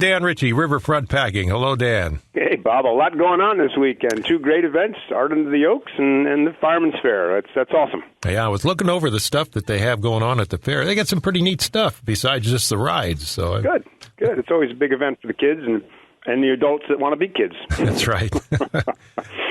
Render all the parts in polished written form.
Dan Ritchie, Riverfront Packing. Hello, Dan. Hey, Bob. A lot going on this weekend. Two great events, Art Under the Oaks and the Fireman's Fair. That's awesome. Yeah, I was looking over the stuff that they have going on at the fair. They got some pretty neat stuff besides just the rides. So Good. It's always a big event for the kids and the adults that want to be kids. That's right.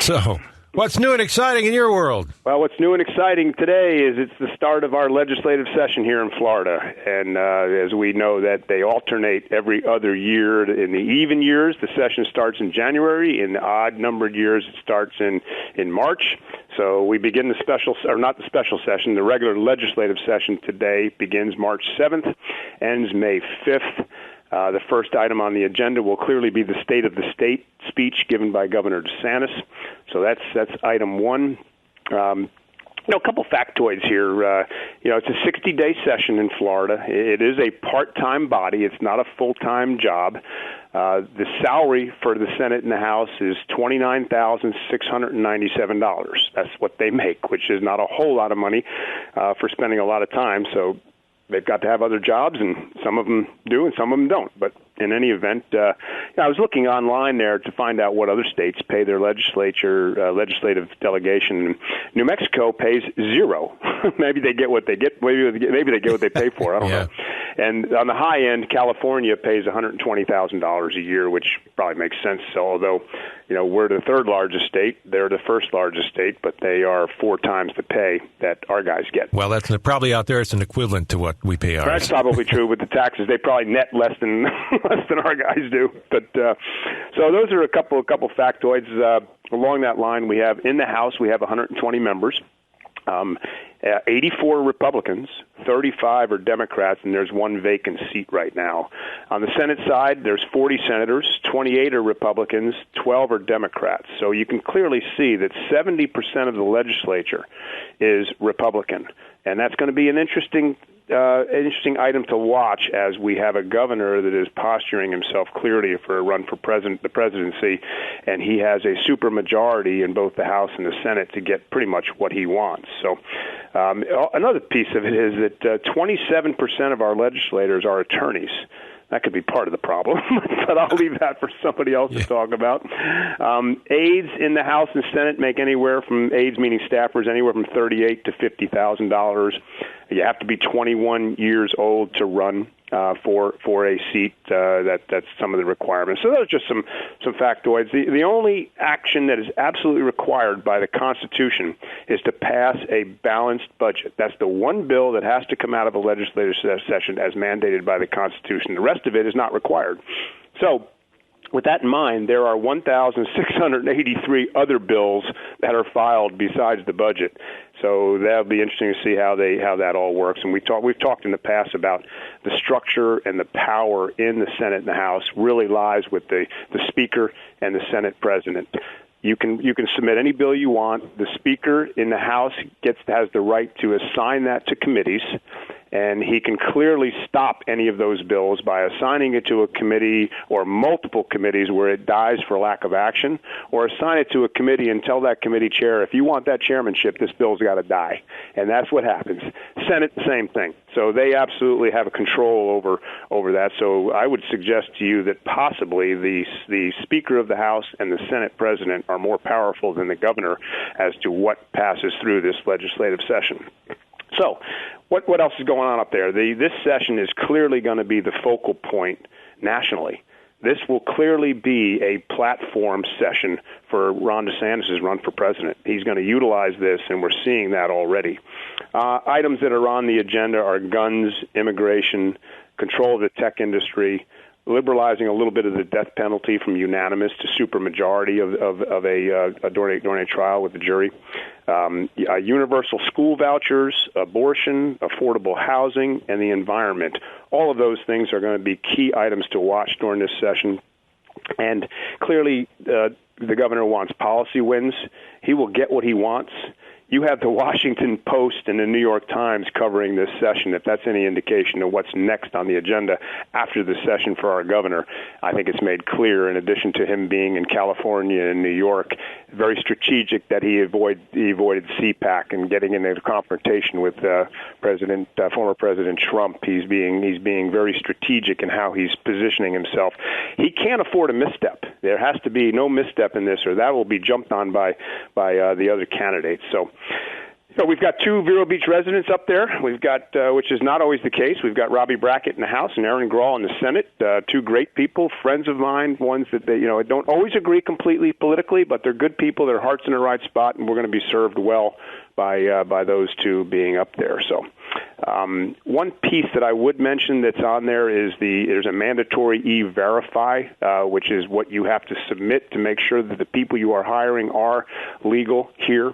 So, what's new and exciting in your world? Well, what's new and exciting today is it's the start of our legislative session here in Florida. And as we know that they alternate every other year. In the even years, the session starts in January. In the odd-numbered years, it starts in March. So we begin the regular legislative session today begins March 7th, ends May 5th. The first item on the agenda will clearly be the State of the State speech given by Governor DeSantis. So that's item one. A couple factoids here. It's a 60-day session in Florida. It is a part-time body. It's not a full-time job. The salary for the Senate and the House is $29,697. That's what they make, which is not a whole lot of money for spending a lot of time. So they've got to have other jobs, and some of them do and some of them don't. But in any event, I was looking online there to find out what other states pay their legislative delegation. New Mexico pays zero. Maybe they get what they get. Maybe they get what they pay for. I don't know. And on the high end, California pays $120,000 a year, which probably makes sense. So, although we're the third largest state, they're the first largest state, but they are 4 times the pay that our guys get. Well, that's probably out there. It's an equivalent to what we pay ours. That's probably true with the taxes. They probably net less than our guys do. But so those are a couple factoids. Along that line, we have in the House, we have 120 members. 84 Republicans, 35 are Democrats, and there's 1 vacant seat right now. On the Senate side, there's 40 senators, 28 are Republicans, 12 are Democrats. So you can clearly see that 70% of the legislature is Republican. And that's going to be an interesting item to watch as we have a governor that is posturing himself clearly for a run for the presidency, and he has a supermajority in both the House and the Senate to get pretty much what he wants. So another piece of it is that 27% of our legislators are attorneys. That could be part of the problem, but I'll leave that for somebody else to talk about. Aides in the House and Senate make aides meaning staffers, anywhere from $38,000 to $50,000. You have to be 21 years old to run for a seat. That's some of the requirements. So those are just some factoids. The only action that is absolutely required by the Constitution is to pass a balanced budget. That's the one bill that has to come out of a legislative session as mandated by the Constitution. The rest of it is not required. So with that in mind, there are 1,683 other bills that are filed besides the budget. So that'll be interesting to see how that all works. And we've talked in the past about the structure and the power in the Senate and the House really lies with the Speaker and the Senate President. You can submit any bill you want. The Speaker in the House has the right to assign that to committees, and he can clearly stop any of those bills by assigning it to a committee or multiple committees where it dies for lack of action, or assign it to a committee and tell that committee chair, if you want that chairmanship, this bill's got to die. And that's what happens. Senate, the same thing. So they absolutely have a control over that. So I would suggest to you that possibly the Speaker of the House and the Senate President are more powerful than the governor as to what passes through this legislative session. So what else is going on up there? This session is clearly going to be the focal point nationally. This will clearly be a platform session for Ron DeSantis' run for president. He's going to utilize this, and we're seeing that already. Items that are on the agenda are guns, immigration, control of the tech industry, liberalizing a little bit of the death penalty from unanimous to supermajority during a trial with the jury, universal school vouchers, abortion, affordable housing, and the environment. All of those things are going to be key items to watch during this session. And clearly, the governor wants policy wins. He will get what he wants. you have the Washington Post and the New York Times covering this session. If that's any indication of what's next on the agenda after the session for our governor, I think it's made clear, in addition to him being in California and New York, very strategic that he avoided CPAC and getting into a confrontation with former President Trump. He's being very strategic in how he's positioning himself. He can't afford a misstep. There has to be no misstep in this, or that will be jumped on by the other candidates. So we've got two Vero Beach residents up there. We've got, which is not always the case, we've got Robbie Brackett in the House and Aaron Grawl in the Senate. Two great people, friends of mine, ones that they don't always agree completely politically, but they're good people. Their heart's in the right spot, and we're going to be served well by those two being up there. So one piece that I would mention that's on there is there's a mandatory E-Verify, which is what you have to submit to make sure that the people you are hiring are legal here.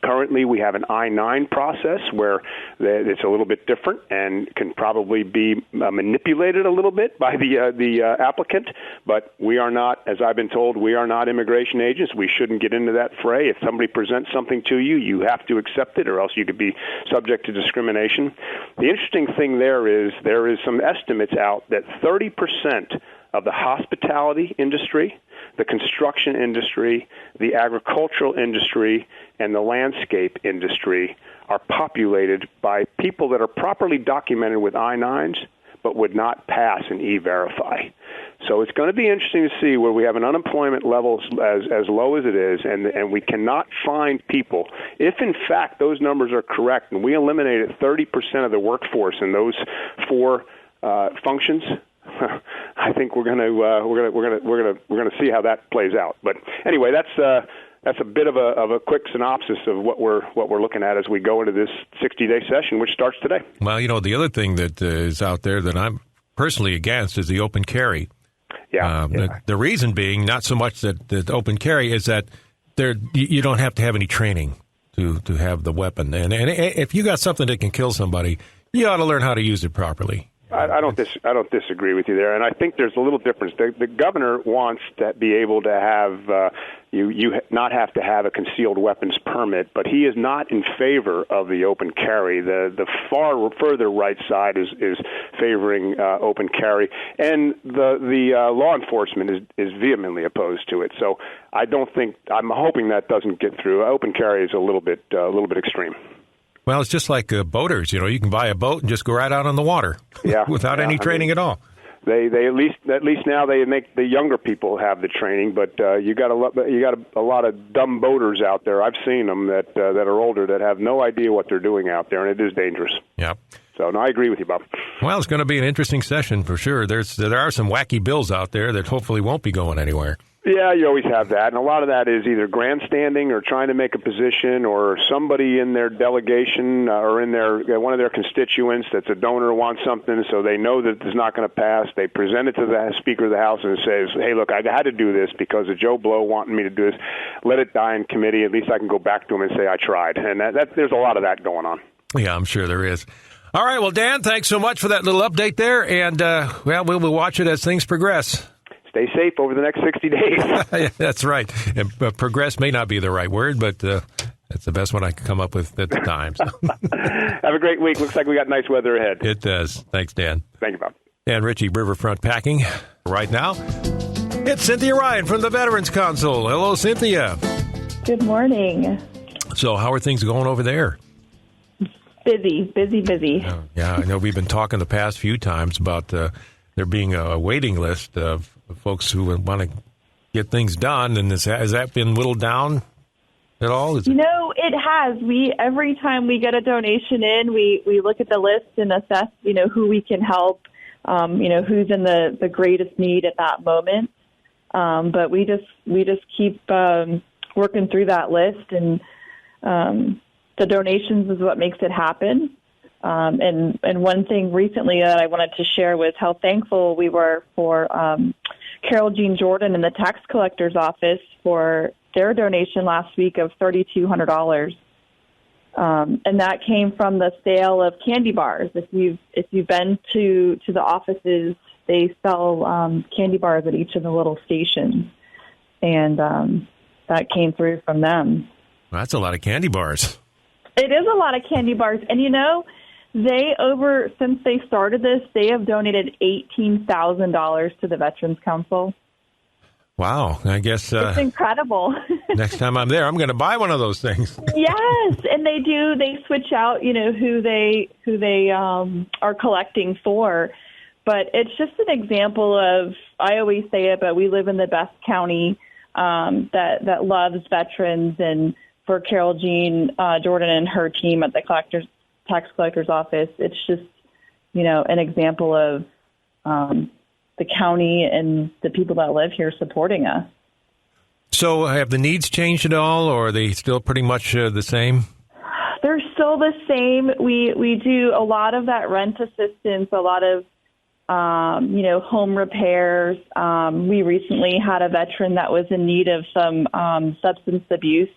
Currently, we have an I-9 process where it's a little bit different and can probably be manipulated a little bit by the applicant, but we are not, as I've been told, we are not immigration agents. We shouldn't get into that fray. If somebody presents something to you, you have to accept it, or else you could be subject to discrimination. The interesting thing there is some estimates out that 30% of the hospitality industry, the construction industry, the agricultural industry, and the landscape industry are populated by people that are properly documented with I-9s but would not pass an E-Verify. So it's going to be interesting to see where we have an unemployment level as low as it is, and we cannot find people. If, in fact, those numbers are correct and we eliminated 30% of the workforce in those four functions, I think we're gonna see how that plays out. But anyway, that's a bit of a quick synopsis of what we're looking at as we go into this 60-day session, which starts today. Well, the other thing that is out there that I'm personally against is the open carry. Yeah. The reason being not so much that open carry is that you don't have to have any training to have the weapon, and if you got something that can kill somebody, you ought to learn how to use it properly. I don't disagree with you there, and I think there's a little difference. The governor wants to be able to have you not have to have a concealed weapons permit, but he is not in favor of the open carry. The far further right side is favoring open carry, and the law enforcement is vehemently opposed to it. So I'm hoping that doesn't get through. Open carry is a little bit extreme. Well, it's just like boaters. You can buy a boat and just go right out on the water without any training at all. They at least now they make the younger people have the training, but you got a lot of dumb boaters out there. I've seen them that are older that have no idea what they're doing out there, and it is dangerous. Yeah. So no, I agree with you, Bob. Well, it's going to be an interesting session for sure. There are some wacky bills out there that hopefully won't be going anywhere. Yeah, you always have that, and a lot of that is either grandstanding or trying to make a position, or somebody in their delegation or in one of their constituents that's a donor wants something, so they know that it's not going to pass. They present it to the Speaker of the House and says, "Hey, look, I had to do this because of Joe Blow wanting me to do this. Let it die in committee. At least I can go back to him and say I tried." And there's a lot of that going on. Yeah, I'm sure there is. All right, well, Dan, thanks so much for that little update there, and we'll watch it as things progress. Stay safe over the next 60 days. That's right. And, progress may not be the right word, but that's the best one I can come up with at the time. So. Have a great week. Looks like we got nice weather ahead. It does. Thanks, Dan. Thank you, Bob. And Richie, Riverfront Packing. Right now, it's Cynthia Ryan from the Veterans Council. Hello, Cynthia. Good morning. So how are things going over there? Busy. Yeah, I know we've been talking the past few times about there being a waiting list of folks who want to get things done, and has that been whittled down at all? It has. Every time we get a donation in, we look at the list and assess, who we can help, who's in the greatest need at that moment. But we just keep working through that list, and the donations is what makes it happen. And one thing recently that I wanted to share was how thankful we were for Carol Jean Jordan in the tax collector's office for their donation last week of $3,200. And that came from the sale of candy bars. If you've been to the offices, they sell candy bars at each of the little stations. And that came through from them. That's a lot of candy bars. It is a lot of candy bars. And, since they started this, they have donated $18,000 to the Veterans Council. Wow. I guess it's incredible. Next time I'm there, I'm going to buy one of those things. Yes, and they do. They switch out, who they are collecting for. But it's just an example of, I always say it, but we live in the best county that loves veterans. And for Carol Jean Jordan and her team at the tax collector's office, it's just, an example of the county and the people that live here supporting us. So have the needs changed at all, or are they still pretty much the same? They're still the same. We do a lot of that rent assistance, a lot of, home repairs. We recently had a veteran that was in need of some substance abuse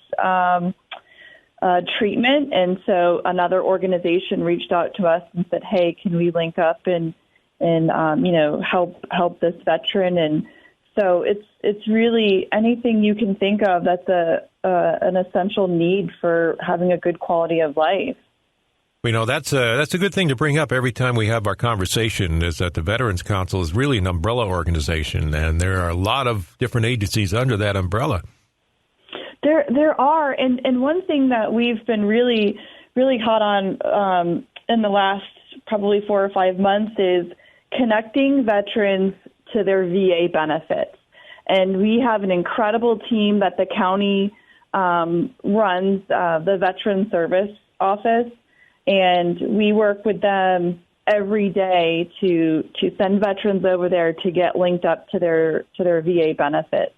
treatment. And so another organization reached out to us and said, hey, can we link up and help this veteran? And so it's really anything you can think of that's an essential need for having a good quality of life. That's a good thing to bring up every time we have our conversation, is that the Veterans Council is really an umbrella organization, and there are a lot of different agencies under that umbrella. There are, and one thing that we've been really, really hot on in the last probably 4 or 5 months is connecting veterans to their VA benefits. And we have an incredible team that the county runs, the Veteran Service Office, and we work with them every day to send veterans over there to get linked up to their VA benefits.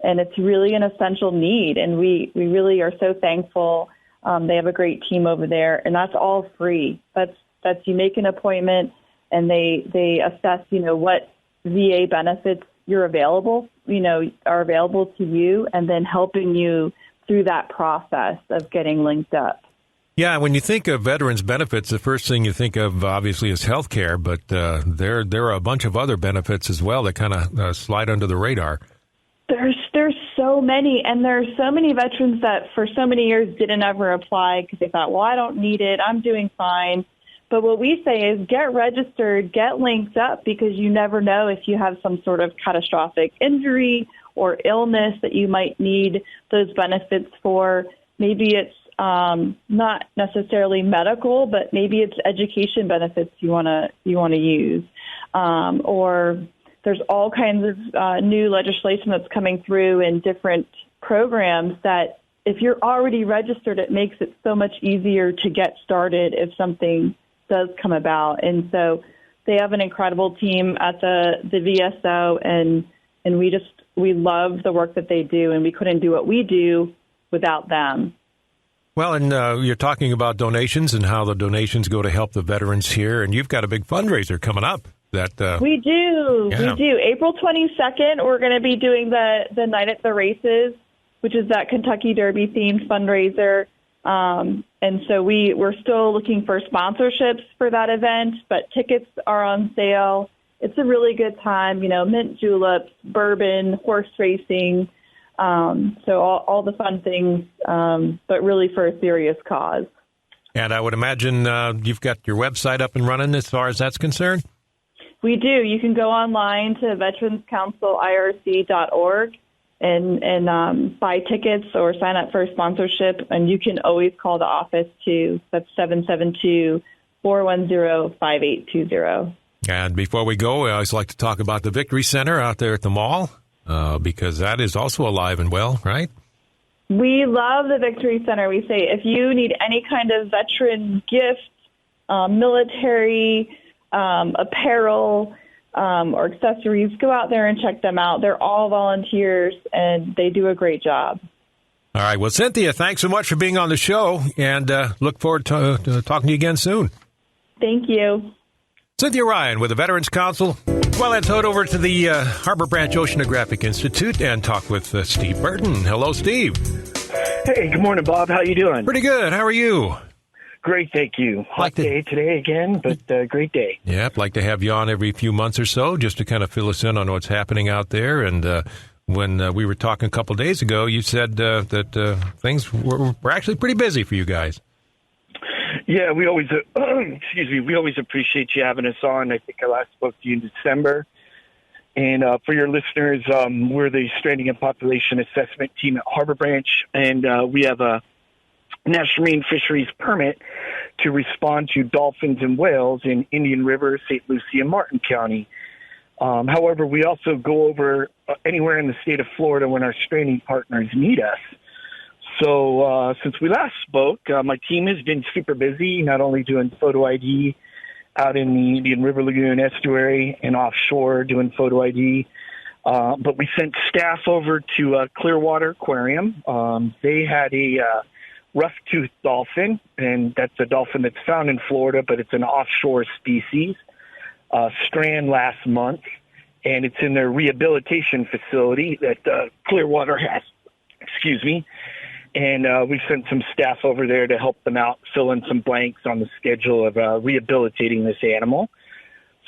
And it's really an essential need, and we really are so thankful. They have a great team over there, and that's all free. That's you make an appointment, and they assess, what VA benefits are available to you, and then helping you through that process of getting linked up. Yeah, when you think of veterans benefits, the first thing you think of obviously is health care, but there are a bunch of other benefits as well that kind of slide under the radar. There's so many, and there's so many veterans that for so many years didn't ever apply because they thought, well, I don't need it, I'm doing fine. But what we say is get registered, get linked up, because you never know if you have some sort of catastrophic injury or illness that you might need those benefits for. Maybe it's not necessarily medical, but maybe it's education benefits you want to use, or there's all kinds of new legislation that's coming through in different programs that if you're already registered, it makes it so much easier to get started if something does come about. And so they have an incredible team at the VSO, and we love the work that they do, and we couldn't do what we do without them. Well, and you're talking about donations and how the donations go to help the veterans here, and you've got a big fundraiser coming up. We do. April 22nd, we're going to be doing the Night at the Races, which is that Kentucky Derby themed fundraiser. And so we're still looking for sponsorships for that event, but tickets are on sale. It's a really good time, mint juleps, bourbon, horse racing, so all the fun things, but really for a serious cause. And I would imagine you've got your website up and running as far as that's concerned? We do. You can go online to veteranscouncilirc.org and buy tickets or sign up for a sponsorship. And you can always call the office, too. That's 772-410-5820. And before we go, I always like to talk about the Victory Center out there at the mall, because that is also alive and well, right? We love the Victory Center. We say if you need any kind of veteran gift, military apparel, or accessories, go out there and check them out. They're all volunteers, and they do a great job. All right. Well, Cynthia, thanks so much for being on the show, and look forward to talking to you again soon. Thank you. Cynthia Ryan with the Veterans Council. Well, let's head over to the Harbor Branch Oceanographic Institute and talk with Steve Burton. Hello, Steve. Hey, good morning, Bob. How you doing? Pretty good. How are you? Great, thank you. Hot day today again, but great day. Yeah, I'd like to have you on every few months or so just to kind of fill us in on what's happening out there. And when we were talking a couple days ago, you said that things were actually pretty busy for you guys. Yeah, we always, we always appreciate you having us on. I think I last spoke to you in December. And for your listeners, we're the Stranding and Population Assessment Team at Harbor Branch, and we have a National Marine Fisheries permit to respond to dolphins and whales in Indian River, St. Lucie, and Martin County. However, we also go over anywhere in the state of Florida when our stranding partners need us. So since we last spoke, my team has been super busy, not only doing photo ID out in the Indian River Lagoon estuary and offshore doing photo ID, but we sent staff over to Clearwater Aquarium. They had a rough-toothed dolphin, and that's a dolphin that's found in Florida, but it's an offshore species, strand last month, and it's in their rehabilitation facility that Clearwater has. And we've sent some staff over there to help them out, fill in some blanks on the schedule of rehabilitating this animal.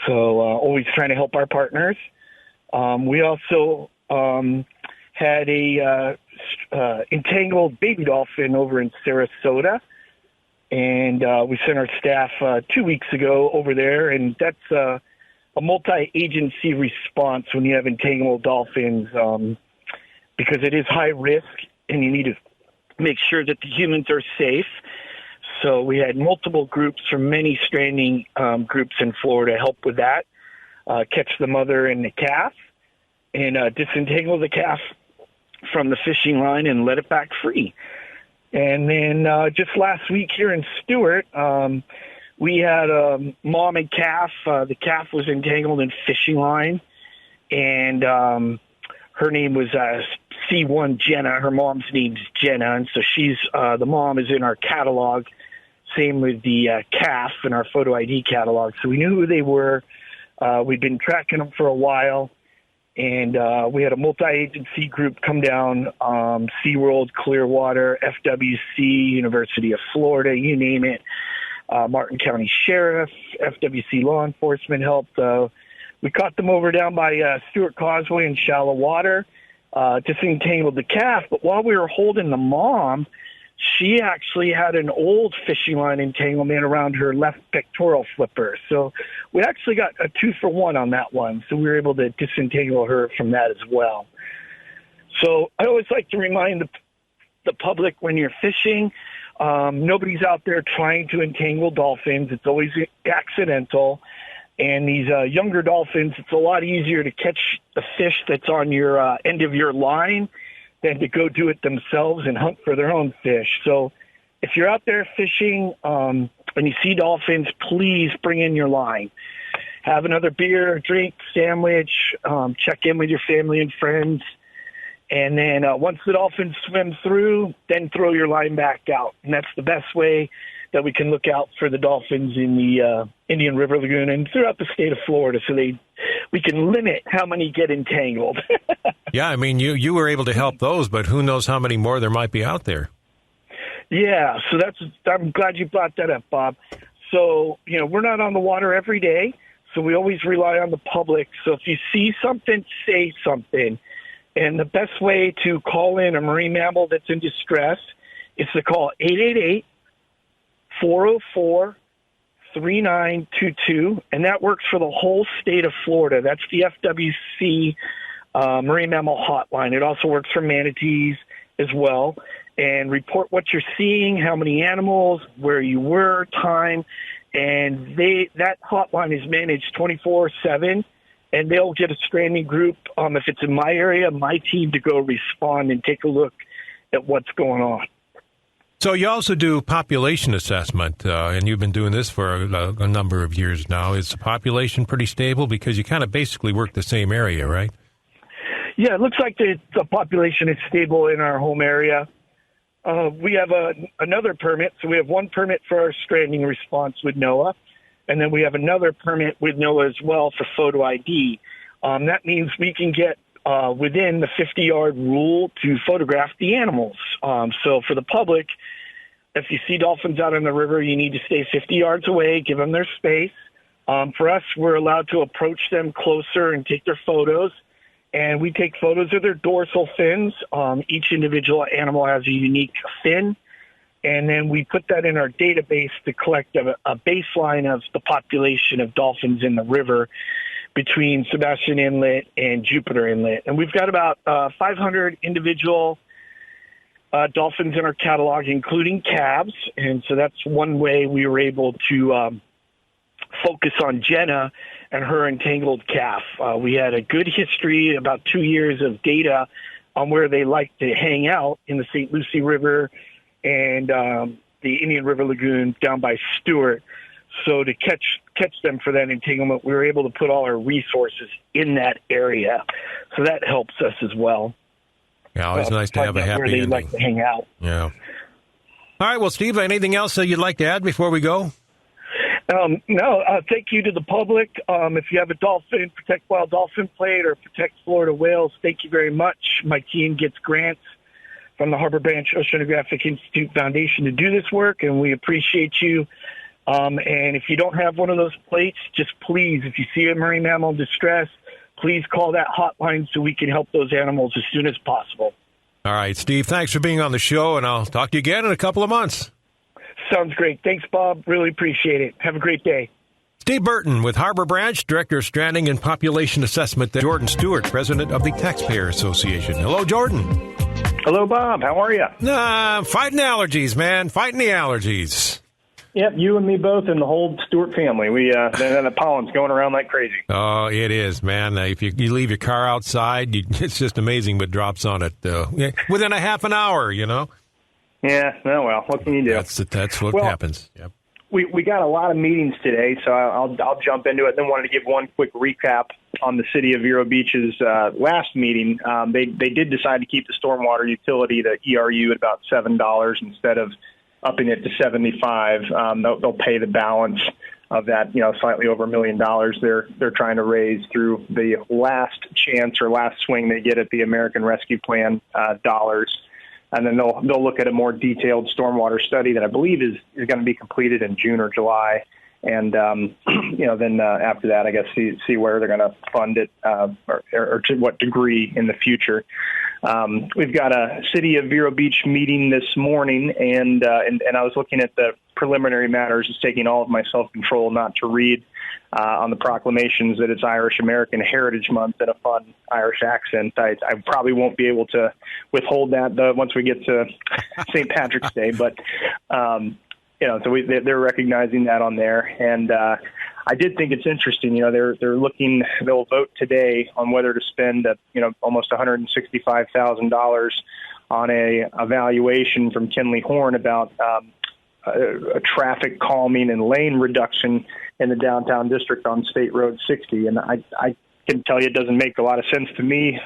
So always trying to help our partners. We also had a entangled baby dolphin over in Sarasota, and we sent our staff 2 weeks ago over there, and that's a multi-agency response when you have entangled dolphins, because it is high risk, and you need to make sure that the humans are safe. So we had multiple groups from many stranding groups in Florida help with that, catch the mother and the calf, and disentangle the calf from the fishing line and let it back free. And then just last week here in Stewart, we had a mom and calf. The calf was entangled in fishing line, and her name was C1 Jenna. Her mom's name's Jenna, and so she's the mom is in our catalog. Same with the calf in our photo ID catalog. So we knew who they were. We'd been tracking them for a while, and we had a multi-agency group come down, SeaWorld, Clearwater, FWC, University of Florida, you name it, Martin County Sheriff, FWC law enforcement helped. We caught them over down by Stewart Causeway in shallow water, disentangled the calf. But while we were holding the mom, she actually had an old fishing line entanglement around her left pectoral flipper. So we actually got a 2-for-1 on that one. So we were able to disentangle her from that as well. So I always like to remind the public when you're fishing, nobody's out there trying to entangle dolphins. It's always accidental. And these younger dolphins, it's a lot easier to catch the fish that's on your end of your line than to go do it themselves and hunt for their own fish. So if you're out there fishing and you see dolphins, please bring in your line. Have another beer, drink, sandwich, check in with your family and friends. And then once the dolphins swim through, then throw your line back out. And that's the best way that we can look out for the dolphins in the Indian River Lagoon and throughout the state of Florida, so we can limit how many get entangled. Yeah, I mean, you were able to help those, but who knows how many more there might be out there. Yeah, so I'm glad you brought that up, Bob. So, we're not on the water every day, so we always rely on the public. So if you see something, say something. And the best way to call in a marine mammal that's in distress is to call 888-404-3922, and that works for the whole state of Florida. That's the FWC Marine Mammal Hotline. It also works for manatees as well. And report what you're seeing, how many animals, where you were, time, and that hotline is managed 24/7. And they'll get a stranding group, if it's in my area, my team to go respond and take a look at what's going on. So you also do population assessment, and you've been doing this for a number of years now. Is the population pretty stable? Because you kind of basically work the same area, right? Yeah, it looks like the population is stable in our home area. We have another permit. So we have one permit for our stranding response with NOAA. And then we have another permit with NOAA as well for photo ID. That means we can get within the 50-yard rule to photograph the animals. So for the public, if you see dolphins out in the river, you need to stay 50 yards away, give them their space. For us, we're allowed to approach them closer and take their photos. and we take photos of their dorsal fins. Each individual animal has a unique fin, and then we put that in our database to collect a baseline of the population of dolphins in the river between Sebastian Inlet and Jupiter Inlet. And we've got about 500 individual dolphins in our catalog, including calves. And so that's one way we were able to focus on Jenna and her entangled calf. We had a good history, about 2 years of data on where they like to hang out in the St. Lucie River and the Indian River Lagoon down by Stewart. So to catch them for that entanglement, we were able to put all our resources in that area. So that helps us as well. Yeah, always nice to have a happy where they ending. like to hang out. Yeah. All right, well, Steve, anything else that you'd like to add before we go? No, thank you to the public. If you have a dolphin, Protect Wild Dolphin plate or Protect Florida Whales, thank you very much. My team gets grants from the Harbor Branch Oceanographic Institute Foundation to do this work, and we appreciate you. And if you don't have one of those plates, just please, if you see a marine mammal in distress, please call that hotline so we can help those animals as soon as possible. All right, Steve, thanks for being on the show, and I'll talk to you again in a couple of months. Sounds great. Thanks, Bob. Really appreciate it. Have a great day. Steve Burton with Harbor Branch, Director of Stranding and Population Assessment. Jordan Stewart, President of the Taxpayer Association. Hello, Jordan. Hello, Bob. How are you? Fighting allergies, man. Fighting the allergies. Yep, you and me both and the whole Stewart family. The pollen's going around like crazy. Oh, it is, man. If you leave your car outside, it's just amazing what drops on it within a half an hour, you know? Yeah, oh well, what can you do? That's what happens. Yep. We got a lot of meetings today, so I'll jump into it. Then wanted to give one quick recap on the City of Vero Beach's last meeting. They did decide to keep the stormwater utility, the ERU, at about $7 instead of upping it to $75. They'll pay the balance of that, slightly over $1 million they're trying to raise through the last chance or last swing they get at the American Rescue Plan dollars. And then they'll look at a more detailed stormwater study that I believe is going to be completed in June or July. And, then after that, I guess, see where they're going to fund it or to what degree in the future. We've got a City of Vero Beach meeting this morning, and I was looking at the preliminary matters, just taking all of my self-control not to read on the proclamations that it's Irish American Heritage Month in a fun Irish accent. I probably won't be able to withhold that once we get to St. Patrick's Day, but so they're recognizing that on there, and I did think it's interesting. They'll vote today on whether to spend almost $165,000 on a evaluation from Kenley Horn about a traffic calming and lane reduction in the downtown district on State Road 60. And I can tell you it doesn't make a lot of sense to me.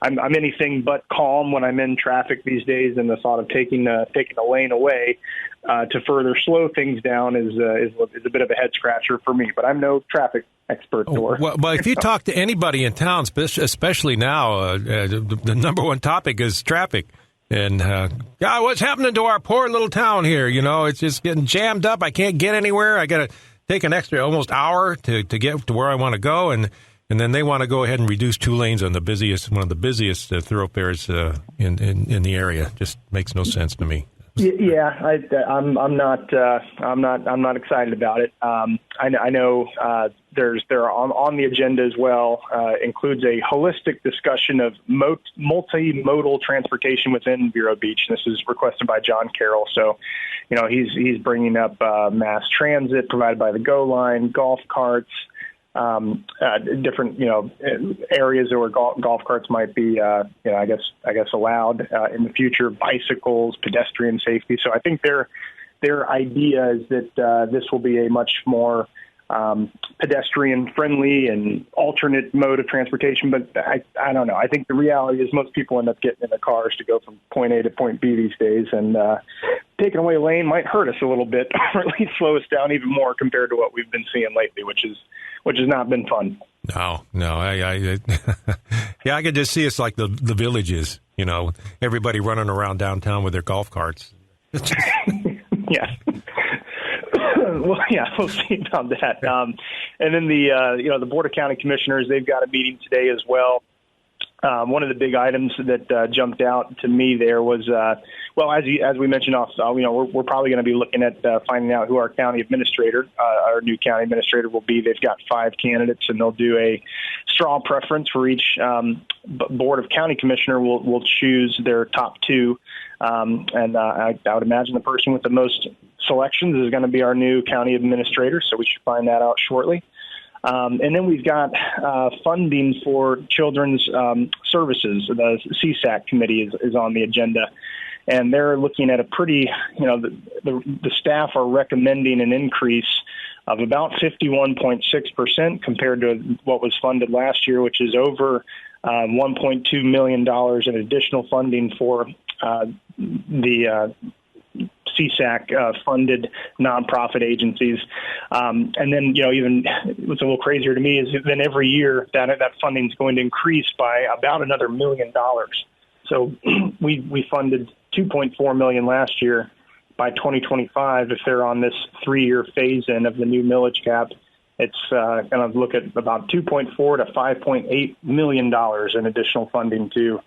I'm anything but calm when I'm in traffic these days, and the thought of taking a lane away to further slow things down is a bit of a head scratcher for me. But I'm no traffic expert. Well, but if you talk to anybody in town, especially now, the number one topic is traffic. And, God, what's happening to our poor little town here? It's just getting jammed up. I can't get anywhere. I got to take an extra almost hour to get to where I want to go. And then they want to go ahead and reduce 2 lanes on one of the busiest thoroughfares in the area. Just makes no sense to me. Yeah, I'm not excited about it. I know there on the agenda as well includes a holistic discussion of multimodal transportation within Vero Beach. This is requested by John Carroll. So, he's bringing up mass transit provided by the GO line, golf carts, different areas where golf carts might be I guess allowed in the future, bicycles, pedestrian safety. So I think their idea is that this will be a much more pedestrian friendly and alternate mode of transportation. But I don't know. I think the reality is most people end up getting in the cars to go from point A to point B these days, and taking away a lane might hurt us a little bit, or at least slow us down even more compared to what we've been seeing lately, which has not been fun. No, I I could just see it's like the villages, everybody running around downtown with their golf carts. Yeah. Well, yeah, we'll see about that. And then the Board of County Commissioners, they've got a meeting today as well. One of the big items that jumped out to me there was, as we mentioned off, we're probably going to be looking at finding out who our county administrator, our new county administrator will be. They've got 5 candidates, and they'll do a straw preference for each board of county commissioner. Will choose their top 2, and I would imagine the person with the most selections is going to be our new county administrator. So we should find that out shortly. And then we've got funding for children's services. The CSAC committee is on the agenda, and they're looking at a pretty, the staff are recommending an increase of about 51.6% compared to what was funded last year, which is over $1.2 million in additional funding for the CSAC funded nonprofit agencies. And then, even what's a little crazier to me is then every year that funding is going to increase by about another $1 million. So we funded $2.4 million last year. By 2025, if they're on this 3-year phase-in of the new millage cap, it's going to look at about $2.4 to $5.8 million in additional funding to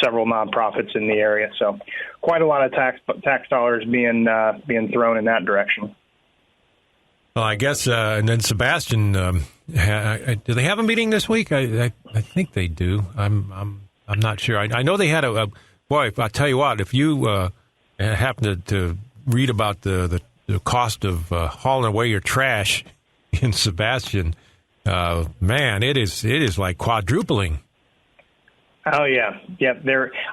several nonprofits in the area. So quite a lot of tax dollars being thrown in that direction. Well, I guess, and then Sebastian, do they have a meeting this week? I think they do. I'm not sure. I know they had boy, I'll tell you what, if you happen to read about the cost of hauling away your trash in Sebastian, man, it is like quadrupling. Oh yeah.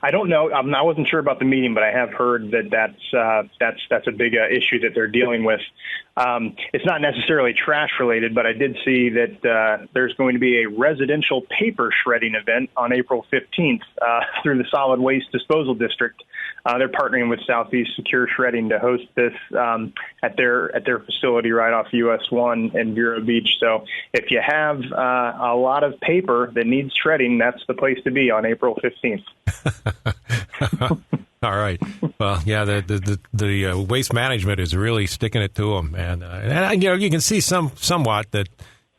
I don't know. I wasn't sure about the meeting, but I have heard that's a big issue that they're dealing with. It's not necessarily trash related, but I did see that there's going to be a residential paper shredding event on April 15th through the Solid Waste Disposal District. They're partnering with Southeast Secure Shredding to host this at their facility right off US 1 in Vero Beach. So if you have a lot of paper that needs shredding, that's the place to be on April 15th. All right. Well, yeah, the waste management is really sticking it to them, and you can see somewhat that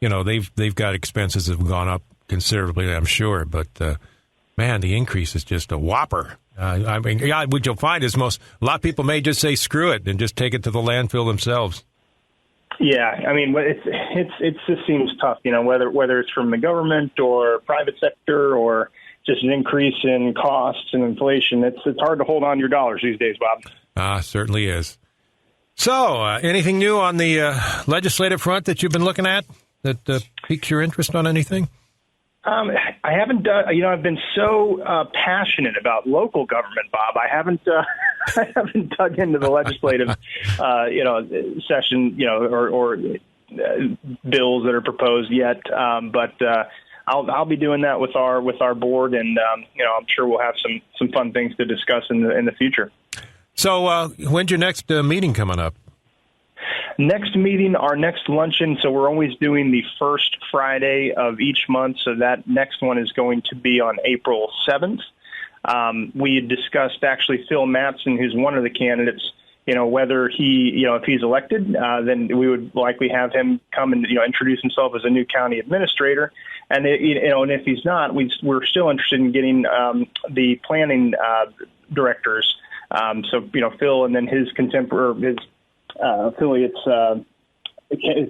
they've got expenses that have gone up considerably, I'm sure, but man, the increase is just a whopper. What you'll find is a lot of people may just say screw it and just take it to the landfill themselves. Yeah, I mean, it just seems tough, whether it's from the government or private sector or just an increase in costs and inflation. It's hard to hold on to your dollars these days, Bob. Certainly is. So, anything new on the legislative front that you've been looking at that piques your interest on anything? I haven't done. I've been so passionate about local government, Bob. I haven't dug into the legislative, session, or bills that are proposed yet. But I'll be doing that with our board, and I'm sure we'll have some fun things to discuss in the future. So, when's your next meeting coming up? Next meeting, our next luncheon, so we're always doing the first Friday of each month, so that next one is going to be on April 7th. We had discussed, actually, Phil Mattson, who's one of the candidates, whether he, if he's elected, then we would likely have him come and, introduce himself as a new county administrator. And, and if he's not, we're still interested in getting the planning directors. So, Phil and then his affiliates,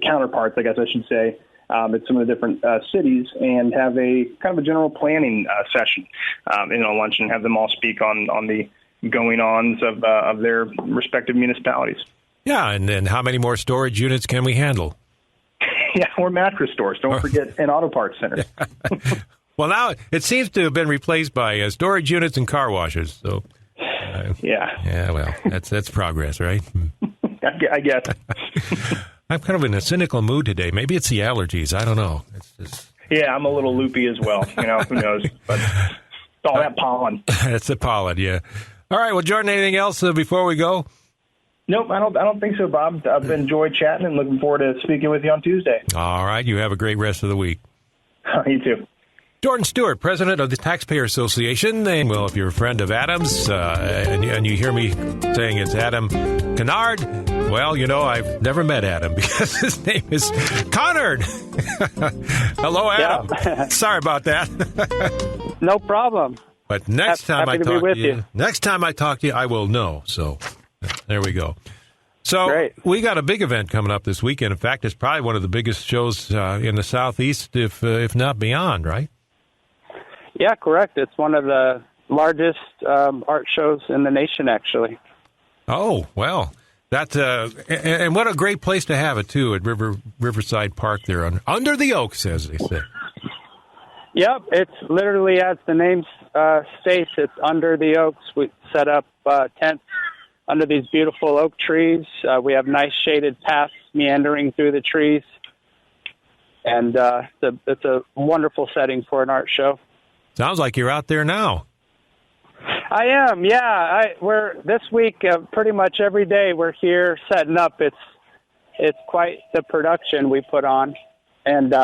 counterparts, I guess I should say, at some of the different cities, and have a kind of a general planning session in a lunch, and have them all speak on the going-ons of their respective municipalities. Yeah, and then how many more storage units can we handle? Yeah, or mattress stores. Don't forget, and auto parts centers. Well, now it seems to have been replaced by storage units and car washes. So, yeah. Well, that's progress, right? I guess. I'm kind of in a cynical mood today. Maybe it's the allergies. I don't know. It's just... Yeah, I'm a little loopy as well. Who knows? But it's all that pollen. It's the pollen, yeah. All right. Well, Jordan, anything else before we go? Nope, I don't think so, Bob. I've enjoyed chatting and looking forward to speaking with you on Tuesday. All right. You have a great rest of the week. You too. Jordan Stewart, president of the Taxpayer Association. And, well, if you're a friend of Adam's and you hear me saying it's Adam Kennard, well, you know, I've never met Adam because his name is Connard. Hello, Adam. Yeah. Sorry about that. No problem. But next time I Happy to be talk with to you, you. next time I talk to you, I will know. So there we go. So Great. we got a big event coming up this weekend. In fact, it's probably one of the biggest shows in the Southeast, if not beyond, right? Yeah, correct. It's one of the largest art shows in the nation, actually. Oh, well, that's and what a great place to have it too at Riverside Park there under the oaks, as they say. Yep, it's literally, as the name states, it's under the oaks. We set up tents under these beautiful oak trees. We have nice shaded paths meandering through the trees, and it's a wonderful setting for an art show. Sounds like you're out there now. I am, yeah. We're this week pretty much every day we're here setting up. It's quite the production we put on, and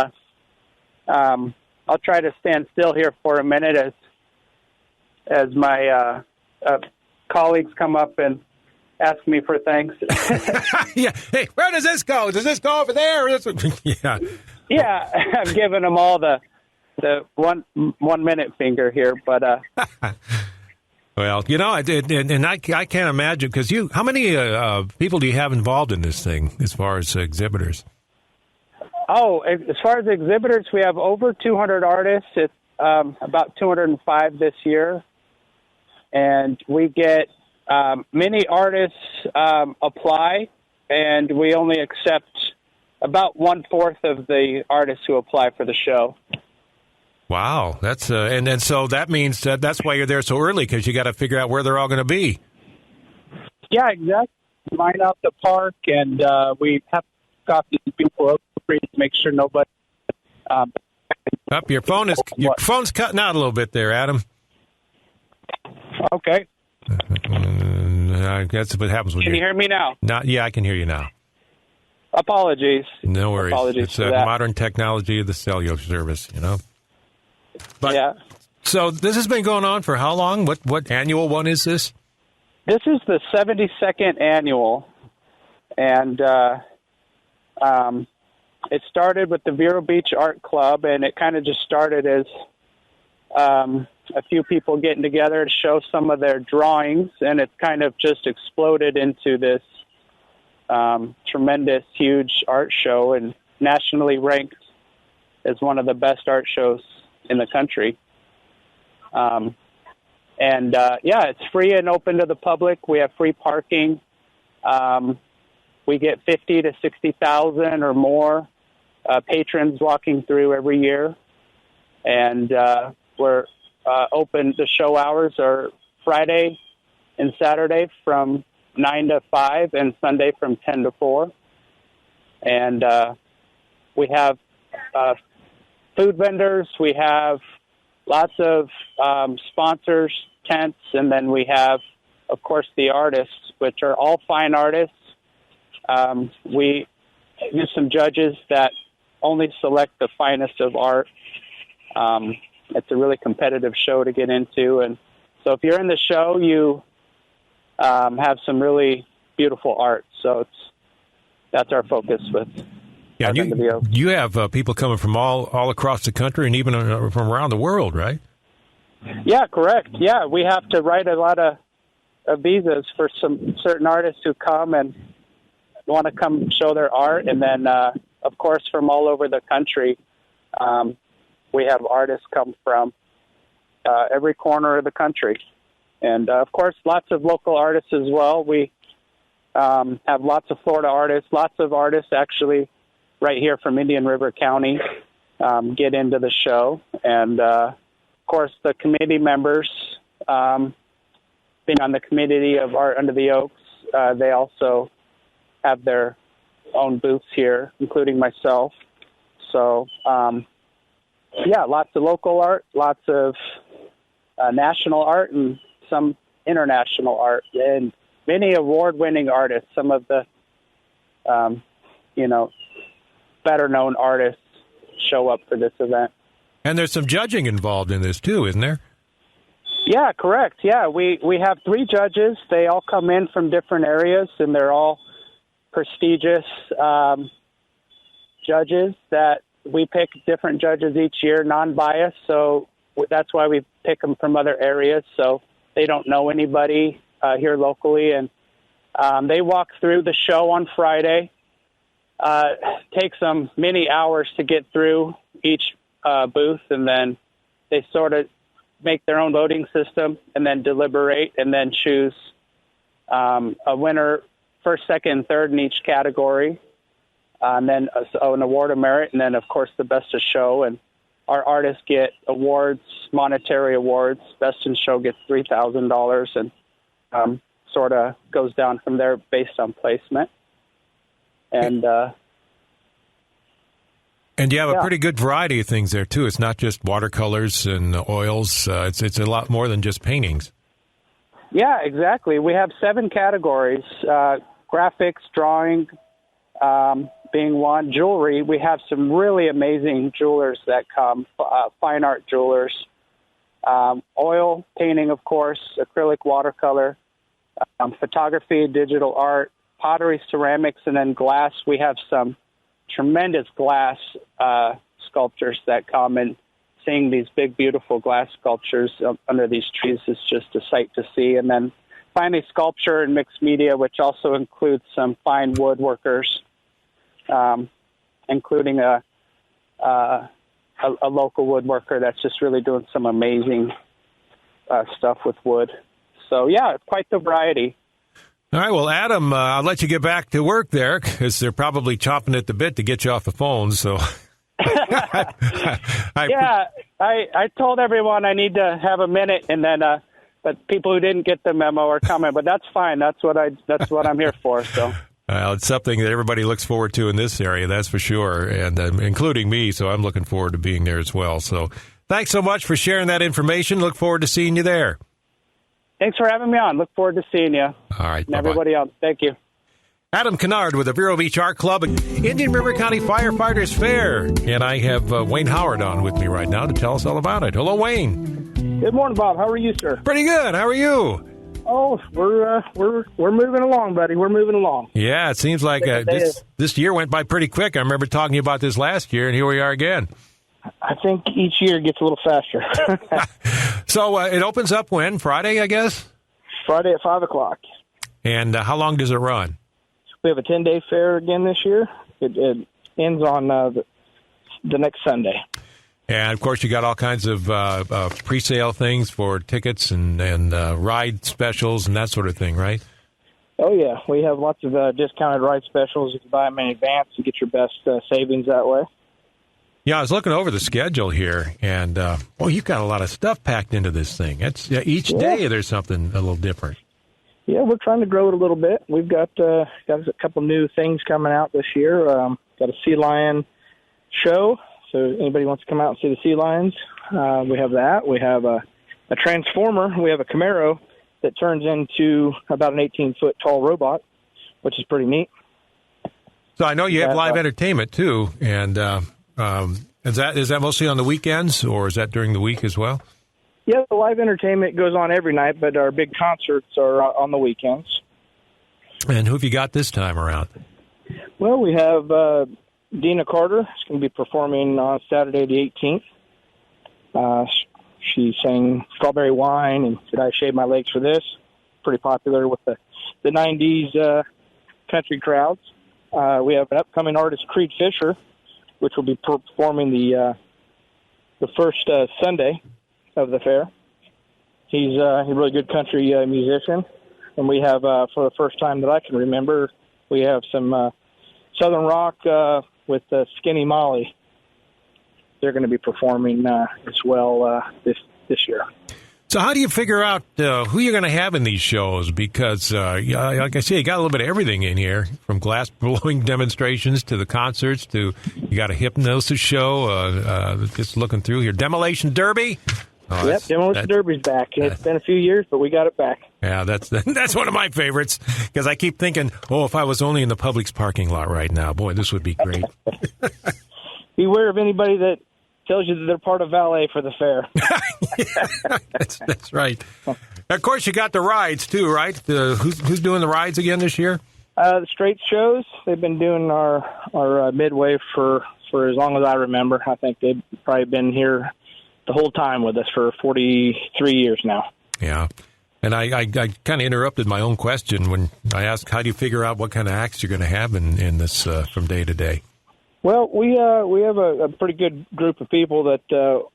I'll try to stand still here for a minute as my colleagues come up and ask me for things. Yeah. Hey, where does this go? Does this go over there? Yeah. Yeah, I'm giving them all the 1 minute finger here, but Well, you know, and I can't imagine because how many people do you have involved in this thing as far as exhibitors? Oh, as far as exhibitors, we have over 200 artists. It's about 205 this year, and we get many artists apply, and we only accept about 1/4 of the artists who apply for the show. Wow, that's and so that means that's why you're there so early because you got to figure out where they're all going to be. Yeah, exactly. Line out the park, and we have got these beautiful oak trees to make sure nobody. Up, your phone's cutting out a little bit there, Adam. Okay. That's what happens when Can you hear me now? Yeah, I can hear you now. Apologies. No worries. Apologies It's for that. modern technology of the cellular service, you know. But, yeah. So this has been going on for how long? What annual one is this? This is the 72nd annual, and it started with the Vero Beach Art Club, and it kind of just started as a few people getting together to show some of their drawings, and it's kind of just exploded into this tremendous, huge art show, and nationally ranked as one of the best art shows in the country. It's free and open to the public. We have free parking. We get 50 to 60,000 or more patrons walking through every year. And we're open. The show hours are Friday and Saturday from 9 to 5 and Sunday from 10 to 4. And we have food vendors. We have lots of sponsors, tents, and then we have, of course, the artists, which are all fine artists. We use some judges that only select the finest of art. It's a really competitive show to get into, and so if you're in the show, you have some really beautiful art. So that's our focus with. Yeah, you have people coming from all across the country and even from around the world, right? Yeah, correct. Yeah, we have to write a lot of visas for some certain artists who come and want to come show their art. And then, of course, from all over the country, we have artists come from every corner of the country. And, of course, lots of local artists as well. We have lots of Florida artists, lots of artists actually right here from Indian River County get into the show. And, of course, the committee members, being on the committee of Art Under the Oaks, they also have their own booths here, including myself. So, lots of local art, lots of national art, and some international art, and many award-winning artists, some of the, better-known artists show up for this event. And there's some judging involved in this, too, isn't there? Yeah, correct. Yeah, we have 3 judges. They all come in from different areas, and they're all prestigious judges that we pick different judges each year, non-biased. So that's why we pick them from other areas. So they don't know anybody here locally. And they walk through the show on Friday. Takes them many hours to get through each booth, and then they sort of make their own voting system and then deliberate and then choose a winner, first, second, and third in each category, and then an award of merit, and then, of course, the best of show. And our artists get awards, monetary awards. Best in show gets $3,000, and sort of goes down from there based on placement. And you have a pretty good variety of things there, too. It's not just watercolors and oils. It's a lot more than just paintings. Yeah, exactly. We have 7 categories, graphics, drawing being one, jewelry. We have some really amazing jewelers that come, fine art jewelers, oil painting, of course, acrylic, watercolor, photography, digital art, pottery, ceramics, and then glass. We have some tremendous glass sculptures that come, and seeing these big, beautiful glass sculptures under these trees is just a sight to see. And then finally, sculpture and mixed media, which also includes some fine woodworkers, including a local woodworker that's just really doing some amazing stuff with wood. So, yeah, it's quite the variety. All right, well, Adam, I'll let you get back to work there because they're probably chomping at the bit to get you off the phone. So, I told everyone I need to have a minute, and then, but people who didn't get the memo are coming. But that's fine. That's what I'm here for. So, it's something that everybody looks forward to in this area, that's for sure, and including me. So, I'm looking forward to being there as well. So, thanks so much for sharing that information. Look forward to seeing you there. Thanks for having me on. Look forward to seeing you. All right. And everybody else. Thank you. Adam Kennard with the Vero Beach Art Club and Indian River County Firefighters Fair. And I have Wayne Howard on with me right now to tell us all about it. Hello, Wayne. Good morning, Bob. How are you, sir? Pretty good. How are you? Oh, we're moving along, buddy. We're moving along. Yeah, it seems like this year went by pretty quick. I remember talking to you about this last year, and here we are again. I think each year gets a little faster. So it opens up when? Friday, I guess? Friday at 5 o'clock. And how long does it run? We have a 10-day fair again this year. It ends on the next Sunday. And, of course, you got all kinds of pre-sale things for tickets and ride specials and that sort of thing, right? Oh, yeah. We have lots of discounted ride specials. You can buy them in advance and get your best savings that way. Yeah, I was looking over the schedule here, and, you've got a lot of stuff packed into this thing. It's each day there's something a little different. Yeah, we're trying to grow it a little bit. We've got a couple new things coming out this year. Got a sea lion show, so anybody wants to come out and see the sea lions, we have that. We have a transformer. We have a Camaro that turns into about an 18-foot tall robot, which is pretty neat. So I know you have live entertainment, too, and is that mostly on the weekends, or is that during the week as well? Yeah, the live entertainment goes on every night, but our big concerts are on the weekends. And who have you got this time around? Well, we have Dina Carter. She's going to be performing on Saturday the 18th. She sang Strawberry Wine and Did I Shave My Legs for This? Pretty popular with the 90s country crowds. We have an upcoming artist, Creed Fisher, which will be performing the first Sunday of the fair. He's a really good country musician, and we have, for the first time that I can remember, we have some Southern rock with Skinny Molly. They're going to be performing as well this year. So how do you figure out who you're going to have in these shows? Because, like I say, you got a little bit of everything in here, from glass blowing demonstrations to the concerts to you got a hypnosis show. Just looking through here, Demolition Derby. Oh, yep, Demolition Derby's back. It's been a few years, but we got it back. Yeah, that's one of my favorites because I keep thinking, if I was only in the Publix parking lot right now, boy, this would be great. Beware of anybody that tells you that they're part of valet for the fair. That's right. Of course, you got the rides too, right? Who's doing the rides again this year? The straight shows. They've been doing our midway for as long as I remember. I think they've probably been here the whole time with us for 43 years now. Yeah. And I kind of interrupted my own question when I asked, how do you figure out what kind of acts you're going to have in this from day to day? Well, we have a pretty good group of people that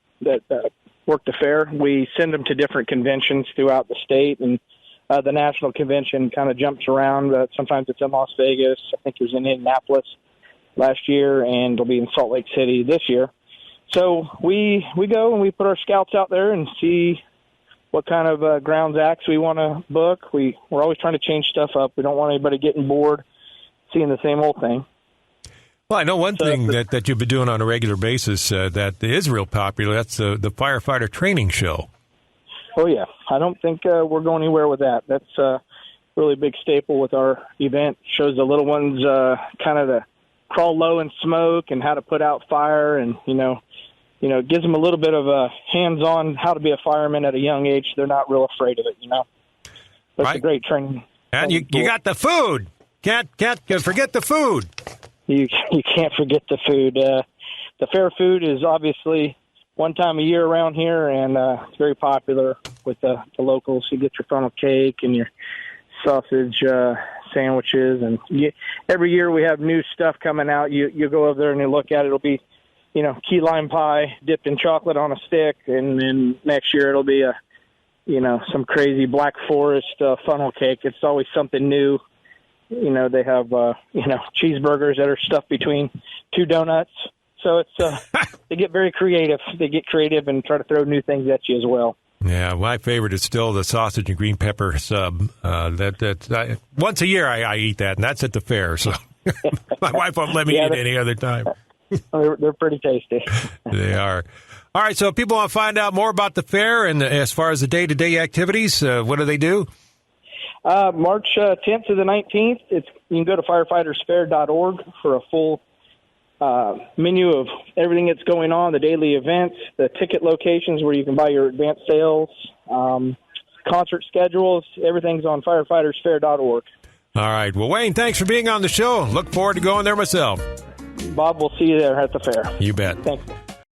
work the fair. We send them to different conventions throughout the state, and the national convention kind of jumps around. Sometimes it's in Las Vegas. I think it was in Indianapolis last year, and it'll be in Salt Lake City this year. So we go and we put our scouts out there and see what kind of grounds acts we want to book. We're always trying to change stuff up. We don't want anybody getting bored seeing the same old thing. Well, I know one thing that you've been doing on a regular basis that is real popular. That's the firefighter training show. Oh, yeah. I don't think we're going anywhere with that. That's a really big staple with our event. Shows the little ones kind of the crawl low and smoke and how to put out fire, and, it gives them a little bit of a hands-on how to be a fireman at a young age. They're not real afraid of it, But It's a great training. And you got the food. Can't forget the food. You can't forget the food. The fair food is obviously one time a year around here, and it's very popular with the locals. You get your funnel cake and your sausage sandwiches, and every year we have new stuff coming out. You go over there and you look at it. It'll be, key lime pie dipped in chocolate on a stick, and then next year it'll be some crazy Black Forest funnel cake. It's always something new. They have cheeseburgers that are stuffed between two donuts. So it's they get very creative. They get creative and try to throw new things at you as well. Yeah, my favorite is still the sausage and green pepper sub. Once a year I eat that, and that's at the fair. So my wife won't let me eat any other time. They're pretty tasty. They are. All right, so if people want to find out more about the fair and as far as the day-to-day activities, what do they do? March 10th to the 19th. You can go to firefightersfair.org for a full menu of everything that's going on, the daily events, the ticket locations where you can buy your advanced sales, concert schedules. Everything's on firefightersfair.org. All right. Well, Wayne, thanks for being on the show. Look forward to going there myself. Bob, we'll see you there at the fair. You bet. Thanks.